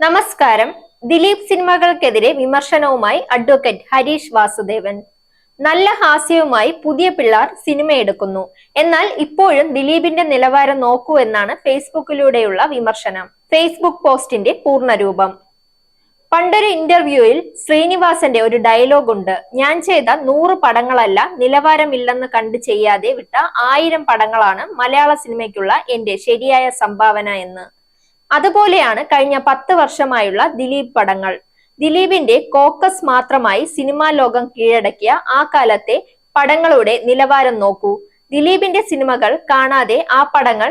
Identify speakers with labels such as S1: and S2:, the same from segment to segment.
S1: നമസ്കാരം. ദിലീപ് സിനിമകൾക്കെതിരെ വിമർശനവുമായി അഡ്വക്കേറ്റ് ഹരീഷ് വാസുദേവൻ. നല്ല ഹാസ്യവുമായി പുതിയ പിള്ളാർ സിനിമയെടുക്കുന്നു. എന്നാൽ ഇപ്പോഴും ദിലീപിന്റെ നിലവാരം നോക്കൂ എന്നാണ് ഫേസ്ബുക്കിലൂടെയുള്ള വിമർശനം. ഫേസ്ബുക്ക് പോസ്റ്റിന്റെ പൂർണ്ണരൂപം. പണ്ടൊരു ഇന്റർവ്യൂവിൽ ശ്രീനിവാസന്റെ ഒരു ഡയലോഗ് ഉണ്ട്. ഞാൻ ചെയ്ത 100 പടങ്ങളല്ല, നിലവാരമില്ലെന്ന് കണ്ട് ചെയ്യാതെ വിട്ട 1000 പടങ്ങളാണ് മലയാള സിനിമയ്ക്കുള്ള എന്റെ ശരിയായ സംഭാവന എന്ന്. അതുപോലെയാണ് കഴിഞ്ഞ 10 വർഷമായുള്ള ദിലീപ് പടങ്ങൾ. ദിലീപിന്റെ കോക്കസ് മാത്രമായി സിനിമാ ലോകം കീഴടക്കിയ ആ കാലത്തെ പടങ്ങളുടെ നിലവാരം നോക്കൂ. ദിലീപിന്റെ സിനിമകൾ കാണാതെ ആ പടങ്ങൾ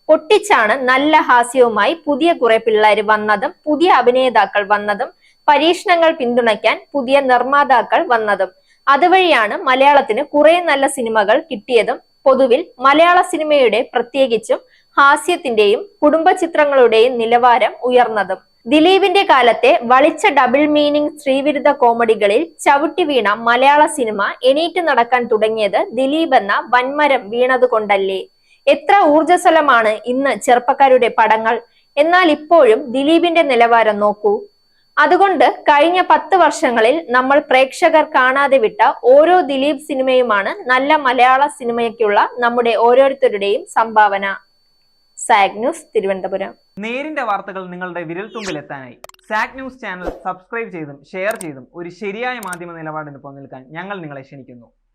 S1: പൊട്ടിച്ചാണ് നല്ല ഹാസ്യവുമായി പുതിയ കുറെ പിള്ളേര് വന്നതും പുതിയ അഭിനേതാക്കൾ വന്നതും പരീക്ഷണങ്ങൾ പിന്തുണയ്ക്കാൻ പുതിയ നിർമ്മാതാക്കൾ വന്നതും. അതുവഴിയാണ് മലയാളത്തിന് കുറെ നല്ല സിനിമകൾ കിട്ടിയതും പൊതുവിൽ മലയാള സിനിമയുടെ പ്രത്യേകിച്ചും ഹാസ്യത്തിന്റെയും കുടുംബ ചിത്രങ്ങളുടെയും നിലവാരം ഉയർന്നതും. ദിലീപിന്റെ കാലത്തെ വളിച്ച ഡബിൾ മീനിങ് സ്ത്രീവിരുദ്ധ കോമഡികളിൽ ചവിട്ടി വീണ മലയാള സിനിമ എണീറ്റ് നടക്കാൻ തുടങ്ങിയത് ദിലീപ് എന്ന വൻമരം വീണതുകൊണ്ടല്ലേ? എത്ര ഊർജ്ജസ്വലമാണ് ഇന്ന് ചെറുപ്പക്കാരുടെ പടങ്ങൾ. എന്നാൽ ഇപ്പോഴും ദിലീപിന്റെ നിലവാരം നോക്കൂ. അതുകൊണ്ട് കഴിഞ്ഞ 10 വർഷങ്ങളിൽ നമ്മൾ പ്രേക്ഷകർ കാണാതെ വിട്ട ഓരോ ദിലീപ് സിനിമയുമാണ് നല്ല മലയാള സിനിമയ്ക്കുള്ള നമ്മുടെ ഓരോരുത്തരുടെയും സംഭാവന. Zag news, Thiruvananthapuram.
S2: നേരിന്റെ വാർത്തകൾ നിങ്ങളുടെ വിരൽത്തുമ്പിൽ എത്താനായി സാഗ് ന്യൂസ് ചാനൽ സബ്സ്ക്രൈബ് ചെയ്തും ഷെയർ ചെയ്തും ഒരു ശരിയായ മാധ്യമ നിലപാടിന് നിൽക്കാൻ ഞങ്ങൾ നിങ്ങളെ ക്ഷണിക്കുന്നു.